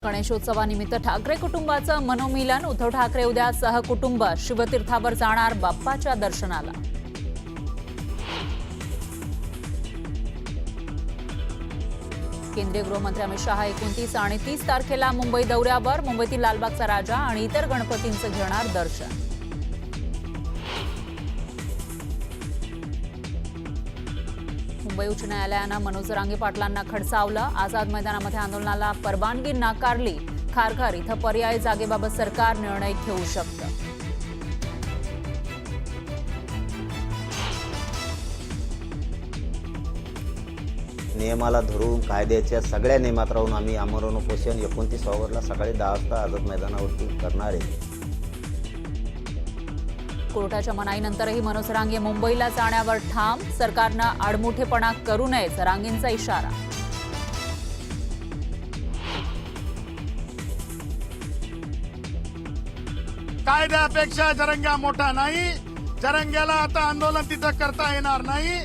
गणेशोत्सवानिमित्त ठाकरे कुटुंबाचं मनोमिलन। उद्धव ठाकरे उद्या सहकुटुंब शिवतीर्थावर जाणार बाप्पाच्या दर्शनाला। केंद्रीय गृहमंत्री अमित शहा 29 आणि 30 तारखेला मुंबई दौऱ्यावर। मुंबईतील लालबागचा राजा आणि इतर गणपतींचं घेणार दर्शन। मुंबई उच्च न्यायालयानं मनोज जरांगे पाटलांना खडसावलं। आझाद मैदानामध्ये आंदोलनाला परवानगी नाकारली। खारघर इथं पर्यायी जागेबाबत सरकार निर्णय घेऊ शकतं। नियमाला धरून कायद्याच्या सगळ्या नियमात राहून आम्ही आमरण उपोषण 29 ऑगस्टला सकाळी 10 वाजता आझाद मैदानावरती करणार आहे। कोर्टाच्या मनाईनंतरही मनोज जरांगे मुंबईला जाण्यावर ठाम। सरकारनं आडमुठेपणा करू नये, जरांगेंचा इशारा। कायद्यापेक्षा जरंगा मोठा नाही। जरंग्याला आता आंदोलन तिथं करता येणार नाही।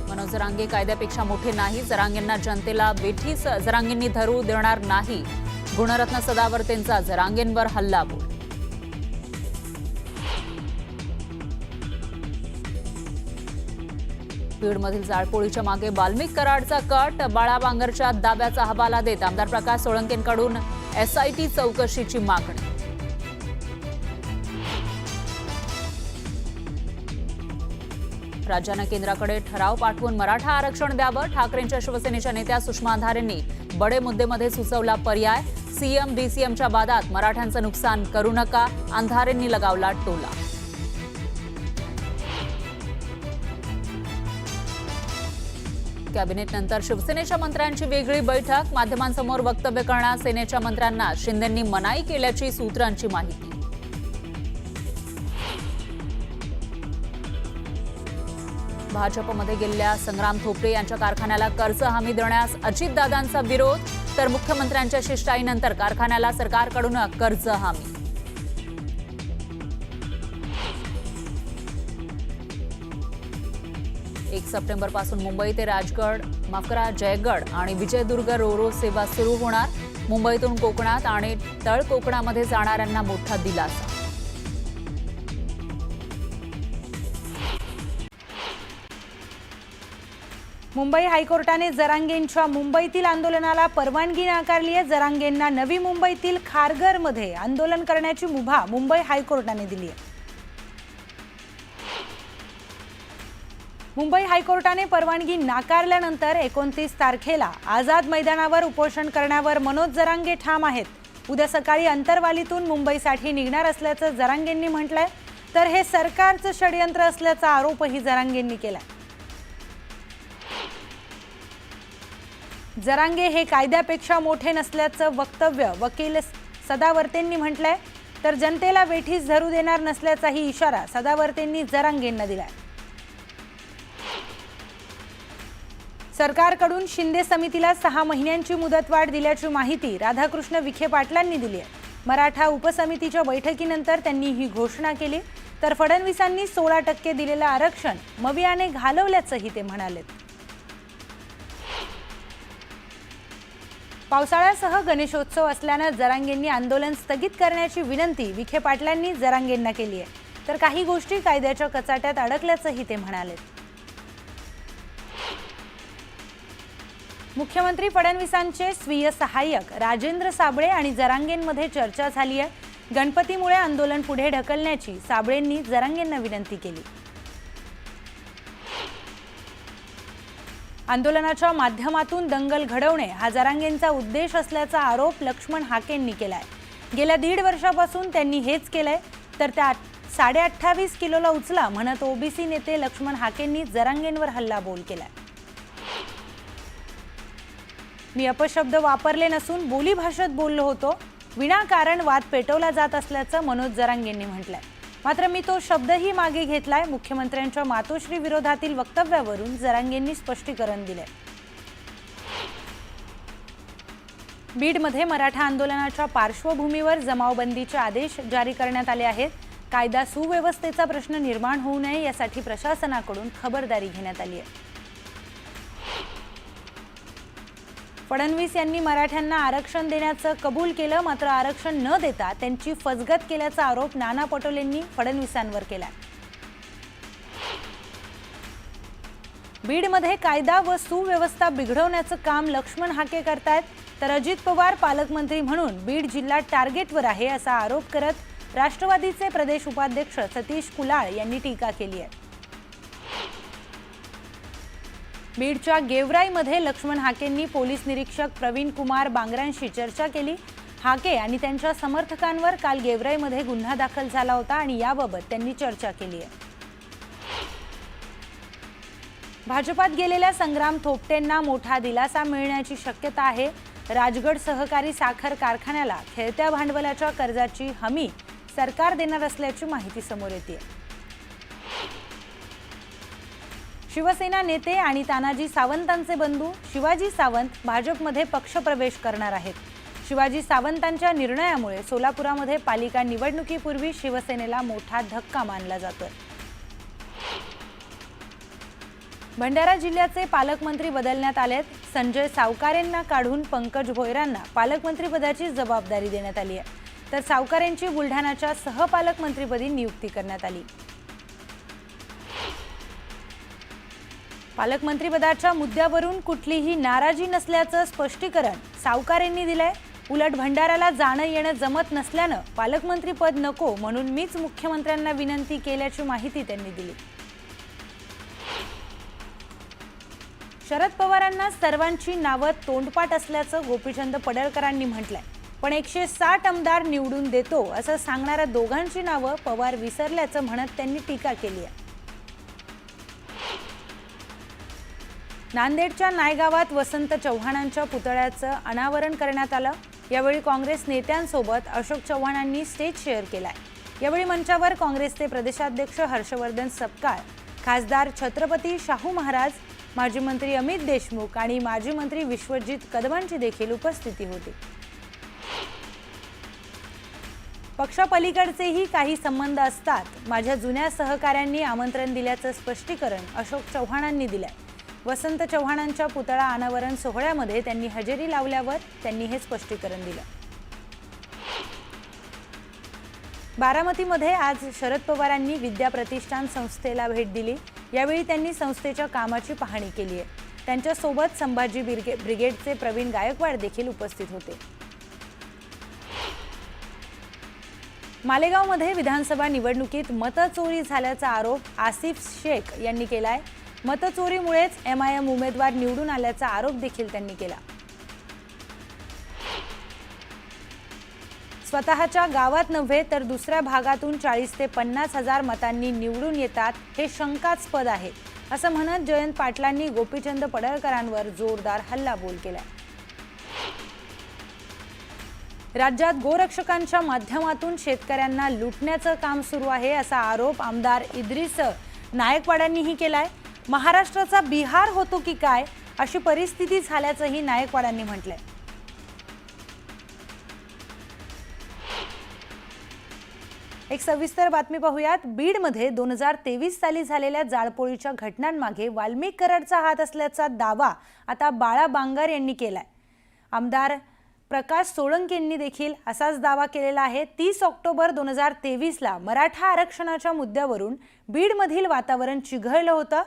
मनोज जरांगे कायद्यापेक्षा मोठे नाही। जरांगेंना जनतेला वेठीस जरांगेंनी धरू देणार नाही। गुणरत्न सदावर्तेंचा जरांगेंवर हल्लाबोल। बीडमधील जाळपोळीच्या मागे वाल्मिक कराडचा कट। बाळा बांगरच्या दाव्याचा हवाला देत आमदार प्रकाश सोळंकेंकडून एसआयटी चौकशीची मागणी। राज्यानं केंद्राकडे ठराव पाठवून मराठा आरक्षण द्यावं। ठाकरेंच्या शिवसेनेच्या नेत्या सुषमा अंधारेंनी बडे मुद्देमध्ये सुचवला पर्याय। सीएम डीसीएमच्या वादात मराठ्यांचं नुकसान करू नका, अंधारेंनी लगावला टोला। कॅबिनेट नंतर शिवसेनेच्या मंत्र्यांची वेगळी बैठक। माध्यमांसमोर वक्तव्य करण्यास सेनेच्या मंत्र्यांना शिंदेंनी मनाई केल्याची सूत्रांची माहिती। भाजपमध्ये गेलेल्या संग्राम थोपटे यांच्या कारखान्याला कर्ज हमी देण्यास अजितदादांचा विरोध। तर मुख्यमंत्र्यांच्या शिष्टाईनंतर कारखान्याला सरकारकडून कर्ज हमी। 1 सप्टेंबरपासून मुंबई ते जयगड आणि विजयदुर्ग रोरो सेवा सुरू होणार। मुंबईतून कोकणात आणि तळ कोकणामध्ये जाणाऱ्यांना मोठा दिलासा। मुंबई हायकोर्टाने जरांगेंच्या मुंबईतील आंदोलनाला परवानगी नाकारली आहे। जरांगेंना नवी मुंबईतील खारघरमध्ये आंदोलन करण्याची मुभा मुंबई हायकोर्टाने दिली आहे। मुंबई हायकोर्टाने परवानगी नाकारल्यानंतर 29 तारखेला आझाद मैदानावर उपोषण करण्यावर मनोज जरांगे ठाम आहेत। उद्या सकाळी अंतरवालीतून मुंबईसाठी निघणार असल्याचं जरांगेंनी म्हटलंय। तर हे सरकारचं षडयंत्र असल्याचा आरोपही जरांगेंनी केलाय। जरांगे हे कायद्यापेक्षा मोठे नसल्याचं वक्तव्य वकील सदावर्तेंनी म्हटलंय। तर जनतेला वेठीस धरू देणार नसल्याचाही इशारा सदावर्तेंनी जरांगेंना दिलाय। सरकारकडून शिंदे समितीला 6 महिन्यांची मुदतवाढ दिल्याची माहिती राधाकृष्ण विखे पाटलांनी दिली आहे। मराठा उपसमितीच्या बैठकीनंतर त्यांनी ही घोषणा केली। तर फडणवीसांनी 16% दिलेलं आरक्षण मवियाने घालवल्याचंही ते म्हणाले। पावसाळ्यासह गणेशोत्सव असल्यानं जरांगेंनी आंदोलन स्थगित करण्याची विनंती विखे पाटलांनी जरांगेंना केली आहे। तर काही गोष्टी कायद्याच्या कचाट्यात अडकल्याचंही ते म्हणाले। मुख्यमंत्री फडणवीसांचे स्वीय सहाय्यक राजेंद्र साबळे आणि जरांगेंमध्ये चर्चा झाली आहे। गणपतीमुळे आंदोलन पुढे ढकलण्याची साबळेंनी जरांगेंना विनंती केली। आंदोलनाच्या माध्यमातून दंगल घडवणे हा जरांगेंचा उद्देश असल्याचा आरोप लक्ष्मण हाकेंनी केलाय। गेल्या 1.5 वर्षापासून त्यांनी हेच केलंय। तर त्या 28.5 किलोला उचला म्हणत ओबीसी नेते लक्ष्मण हाकेंनी जरांगेंवर हल्लाबोल केलाय। मी अपशब्द वापरले नसून बोलीभाषेत बोललो होतो। विनाकारण वाद पेटवला जात असल्याचं मनोज जरांगेंनी म्हटलंय। मात्र मी तो शब्दही मागे घेतलाय। मुख्यमंत्र्यांच्या मातोश्री विरोधातील वक्तव्यावरून जरांगेंनी स्पष्टीकरण दिले। बीडमध्ये मराठा आंदोलनाच्या पार्श्वभूमीवर जमावबंदीचे आदेश जारी करण्यात आले आहेत। कायदा सुव्यवस्थेचा प्रश्न निर्माण होऊ नये यासाठी प्रशासनाकडून खबरदारी घेण्यात आली आहे। फडणवीस यांनी मराठ्यांना आरक्षण देण्याचं कबूल केलं, मात्र आरक्षण न देता त्यांची फसगत केल्याचा आरोप नाना पटोलेंनी फडणवीसांवर केलाय. बीडमध्ये कायदा व सुव्यवस्था बिघडवण्याचं काम लक्ष्मण हाके करतायत, तर अजित पवार पालकमंत्री म्हणून बीड जिल्हा टार्गेटवर आहे असा आरोप करत राष्ट्रवादीचे प्रदेश उपाध्यक्ष सतीश कुलाळ यांनी टीका केली आहे. बीडच्या गेवराईमध्ये लक्ष्मण हाकेंनी पोलीस निरीक्षक प्रवीण कुमार बांगरांशी चर्चा केली. हाके आणि त्यांच्या समर्थकांवर काल गेवराईमध्ये गुन्हा दाखल झाला होता आणि याबाबत त्यांनी चर्चा केली आहे. भाजपात गेलेल्या संग्राम थोपटेंना मोठा दिलासा मिळण्याची शक्यता आहे. राजगड सहकारी साखर कारखान्याला खेळत्या भांडवलाच्या कर्जाची हमी सरकार देणार असल्याची माहिती समोर येते. शिवसेना नेते आणि तानाजी सावंतांचे बंधू शिवाजी सावंत भाजपमध्ये पक्षप्रवेश करणार आहेत. शिवाजी सावंतांच्या निर्णयामुळे सोलापुरामध्ये पालिका निवडणुकीपूर्वी शिवसेनेला मोठा धक्का मानला जातोय. भंडारा जिल्ह्याचे पालकमंत्री बदलण्यात आलेत. संजय सावकारेंना काढून पंकज भोयरांना पालकमंत्रीपदाची जबाबदारी देण्यात आली आहे, तर सावकारेंची बुलढाण्याच्या सहपालकमंत्रीपदी नियुक्ती करण्यात आली. पालकमंत्रीपदाच्या मुद्द्यावरून कुठलीही नाराजी नसल्याचं स्पष्टीकरण सावकारेंनी दिलंय. उलट भंडाराला जाणं येणं जमत नसल्यानं पालकमंत्रीपद नको म्हणून मीच मुख्यमंत्र्यांना विनंती केल्याची माहिती त्यांनी दिली. शरद पवारांना सर्वांची नावं तोंडपाठ असल्याचं गोपीचंद पडळकरांनी म्हटलंय, पण 160 आमदार निवडून देतो असं सांगणाऱ्या दोघांची नावं पवार विसरल्याचं म्हणत त्यांनी टीका केली आहे. नांदेडच्या नायगावात वसंत चव्हाणांच्या पुतळ्याचं अनावरण करण्यात आलं. यावेळी काँग्रेस नेत्यांसोबत अशोक चव्हाणांनी स्टेज शेअर केलाय. यावेळी मंचावर काँग्रेसचे प्रदेशाध्यक्ष हर्षवर्धन सपकाळ, खासदार छत्रपती शाहू महाराज, माजी मंत्री अमित देशमुख आणि माजी मंत्री विश्वजित कदमांची देखील उपस्थिती होती. पक्षापलीकडचेही काही संबंध असतात. माझ्या जुन्या सहकाऱ्यांनी आमंत्रण दिल्याचं स्पष्टीकरण अशोक चव्हाणांनी दिलंय. वसंत चव्हाणांच्या पुतळा अनावरण सोहळ्यामध्ये त्यांनी हजेरी लावल्यावर त्यांनी हे स्पष्टीकरण दिलं. बारामतीमध्ये आज शरद पवारांनी विद्या प्रतिष्ठान संस्थेला भेट दिली. यावेळी त्यांनी संस्थेच्या कामाची पाहणी केली आहे. त्यांच्यासोबत संभाजी ब्रिगेडचे प्रवीण गायकवाड देखील उपस्थित होते. मालेगावमध्ये विधानसभा निवडणुकीत मतचोरी झाल्याचा आरोप आसिफ शेख यांनी केलाय. मतचोरीमुळेच MIM उमेदवार निवडून आल्याचा आरोप देखील त्यांनी केला. स्वतःच्या गावात नव्हे तर दुसऱ्या भागातून 40 ते 50 हजार मतांनी निवडून येतात हे शंकास्पद आहे असं म्हणत जयंत पाटलांनी गोपीचंद पडळकरांवर जोरदार हल्लाबोल केला. राज्यात गोरक्षकांच्या माध्यमातून शेतकऱ्यांना लुटण्याचं काम सुरू आहे असा आरोप आमदार इद्रिस नायकवाडांनीही केलाय. महाराष्ट्राचा बिहार होतो की काय अशी परिस्थिती झाल्याचंही नायकवाडांनी म्हटलंय. एक सविस्तर बातमी पाहूयात. बीडमध्ये 2023 साली झालेल्या जाळपोळीच्या घटनांमागे वाल्मिक कराडचा हात असल्याचा दावा आता बाळा बांगर यांनी केलाय. आमदार प्रकाश सोळंके यांनी देखील असाच दावा केलेला आहे. 30 ऑक्टोबर 2023ला मराठा आरक्षणाच्या मुद्द्यावरून बीडमधील वातावरण चिघळलं होतं.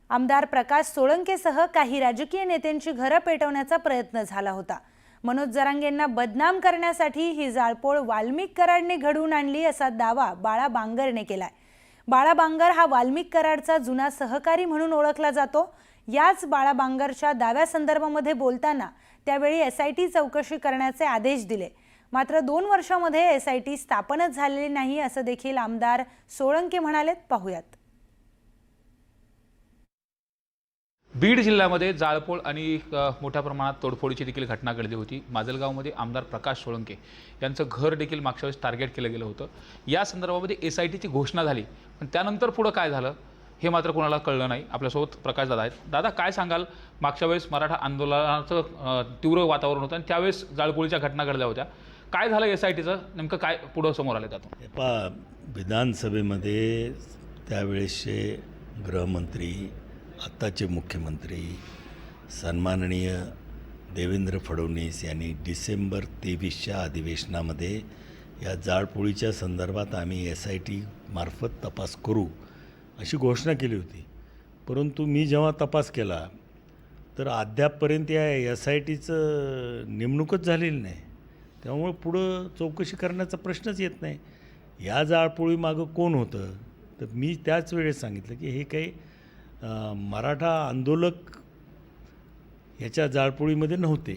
आमदार प्रकाश सोळंकेसह काही राजकीय नेत्यांची घरं पेटवण्याचा प्रयत्न झाला होता. मनोज जरांगेंना बदनाम करण्यासाठी ही जाळपोळ वाल्मिक कराडने घडवून आणली असा दावा बाळा बांगरने केलाय. बाळा बांगर हा वाल्मिक कराडचा जुना सहकारी म्हणून ओळखला जातो. याच बाळा बांगरच्या दाव्यासंदर्भामध्ये बोलताना त्यावेळी SIT चौकशी करण्याचे आदेश दिले. मात्र 2 वर्षांमध्ये SIT स्थापनच झालेली नाही असं देखील आमदार सोळंके म्हणालेत. पाहूयात. बीड जिल्ह्यामध्ये जाळपोळ आणि मोठ्या प्रमाणात तोडफोडीची देखील घटना घडली होती. माजलगावमध्ये आमदार प्रकाश सोळंके यांचं घर देखील मागच्या वेळेस टार्गेट केलं गेलं होतं. या संदर्भामध्ये SITची घोषणा झाली, पण त्यानंतर पुढं काय झालं हे मात्र कोणाला कळलं नाही. आपल्यासोबत प्रकाश दादा आहेत. दादा, काय सांगाल? मागच्या वेळेस मराठा आंदोलनाचं तीव्र वातावरण होतं आणि त्यावेळेस जाळपोळीच्या घटना घडल्या होत्या. काय झालं SITचं? नेमकं काय पुढं समोर आलं त्यातून? विधानसभेमध्ये त्यावेळेसचे गृहमंत्री, आत्ताचे मुख्यमंत्री, सन्माननीय देवेंद्र फडणवीस यांनी डिसेंबर 23च्या अधिवेशनामध्ये या जाळपोळीच्या संदर्भात आम्ही SIT मार्फत तपास करू अशी घोषणा केली होती. परंतु मी जेव्हा तपास केला तर अद्यापपर्यंत या SITचं नेमणूकच झालेली नाही. त्यामुळे पुढं चौकशी करण्याचा प्रश्नच येत नाही. या जाळपोळीमागं कोण होतं? तर मी त्याच वेळेस सांगितलं की हे काही मराठा आंदोलक ह्याच्या जाळपोळीमध्ये नव्हते.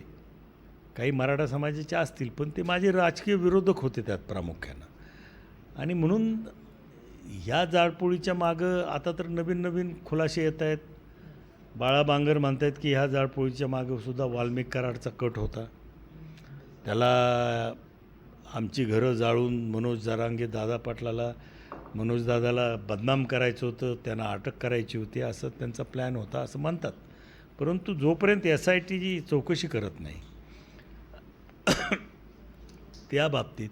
काही मराठा समाजाचे असतील, पण ते माझे राजकीय विरोधक होते त्यात प्रामुख्यानं. आणि म्हणून ह्या जाळपोळीच्या मागं आता तर नवीन नवीन खुलासे येत आहेत. बाळा बांगर म्हणत आहेत की ह्या जाळपोळीच्या मागं सुद्धा वाल्मिक कराडचा कट होता. त्याला आमची घरं जाळून मनोज जरांगे दादा पाटलाला मनोजदादाला बदनाम करायचं होतं, त्यांना अटक करायची होती, असं त्यांचा प्लॅन होता असं म्हणतात. परंतु जोपर्यंत SIT जी चौकशी करत नाही त्या बाबतीत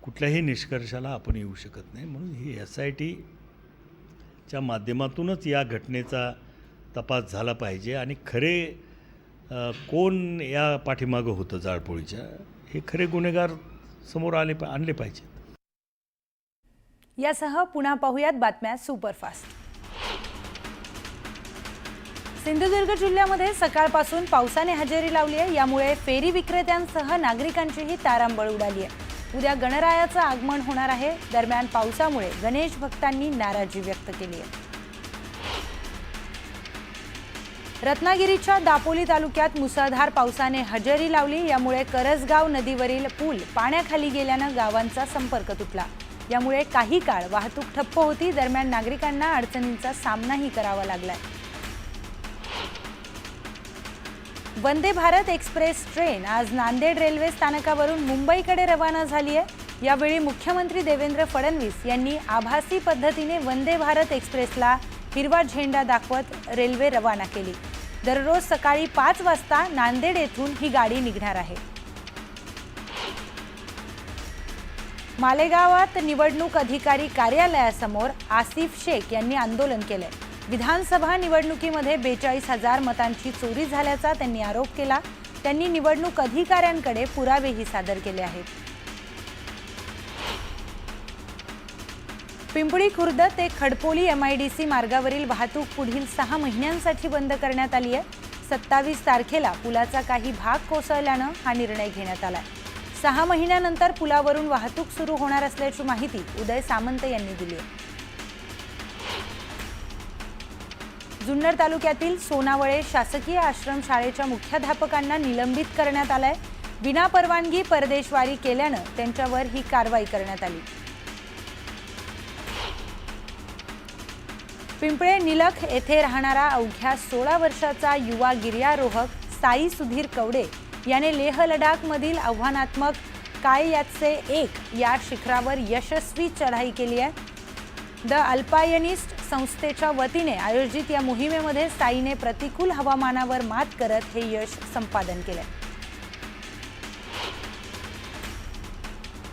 कुठल्याही निष्कर्षाला आपण येऊ शकत नाही. म्हणून ही SITच्या माध्यमातूनच या घटनेचा तपास झाला पाहिजे आणि खरे कोण या पाठीमागं होतं जाळपोळीच्या, हे खरे गुन्हेगार समोर आणले पाहिजेत. यासह पुन्हा पाहूयात बातम्या सुपरफास्ट. सिंधुदुर्ग जिल्ह्यामध्ये सकाळपासून पावसाने हजेरी लावली आहे. यामुळे फेरी विक्रेत्यांसह नागरिकांचीही तारांबळ उडाली आहे. उद्या गणरायाचं आगमन होणार आहे. दरम्यान पावसामुळे गणेश भक्तांनी नाराजी व्यक्त केली आहे. रत्नागिरीच्या दापोली तालुक्यात मुसळधार पावसाने हजेरी लावली. यामुळे करसगाव नदीवरील पूल पाण्याखाली गेल्यानं गावांचा संपर्क तुटला. यामुळे काही काळ वाहतूक ठप्प होती. दरम्यान नागरिकांना अडचणींचा सामनाही करावा लागलाय. वंदे भारत एक्सप्रेस ट्रेन आज नांदेड रेल्वे स्थानकावरून मुंबईकडे रवाना झाली आहे. यावेळी मुख्यमंत्री देवेंद्र फडणवीस यांनी आभासी पद्धतीने वंदे भारत एक्सप्रेसला हिरवा झेंडा दाखवत रेल्वे रवाना केली. दररोज सकाळी 5 वाजता नांदेड येथून ही गाडी निघणार आहे. मालेगावात निवडणूक अधिकारी कार्यालयासमोर आसिफ शेख यांनी आंदोलन केले. विधानसभा निवडणुकीमध्ये 42,000 मतांची चोरी झाल्याचा त्यांनी आरोप केला. त्यांनी निवडणूक अधिकाऱ्यांकडे पुरावेही सादर केले आहेत. पिंपळी खुर्द ते खडपोली MIDC मार्गावरील वाहतूक पुढील 6 महिन्यांसाठी बंद करण्यात आली आहे. 27 तारखेला पुलाचा काही भाग कोसळल्यानं हा निर्णय घेण्यात आला. 6 महिन्यानंतर पुलावरून वाहतूक सुरू होणार असल्याची माहिती उदय सामंत यांनी दिली आहे. जुन्नर तालुक्यातील सोनावळे शासकीय आश्रमशाळेच्या मुख्याध्यापकांना निलंबित करण्यात आलंय. विनापरवानगी परदेशवारी केल्यानं त्यांच्यावर ही कारवाई करण्यात आली. पिंपळे निलख येथे राहणारा अवघ्या 16 वर्षाचा युवा गिर्यारोहक साई सुधीर कवडे याने लेह लडाखमधील आव्हानात्मक काययात्से 1 या शिखरावर यशस्वी चढाई केली आहे. द अल्पायनिस्ट संस्थेच्या वतीने आयोजित या मोहिमेमध्ये साईने प्रतिकूल हवामानावर मात करत हे यश संपादन केले.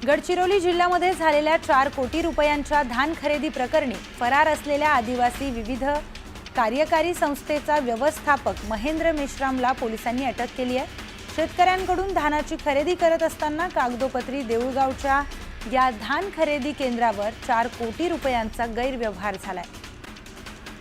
गडचिरोली जिल्ह्यामध्ये झालेल्या 4 कोटी रुपयांच्या धान खरेदी प्रकरणी फरार असलेल्या आदिवासी विविध कार्यकारी संस्थेचा व्यवस्थापक महेंद्र मेश्रामला पोलिसांनी अटक केली आहे. शेतकऱ्यांकडून धानाची खरेदी करत असताना कागदोपत्री देऊळगावच्या या धान खरेदी केंद्रावर 4 कोटी रुपयांचा गैरव्यवहार झालाय.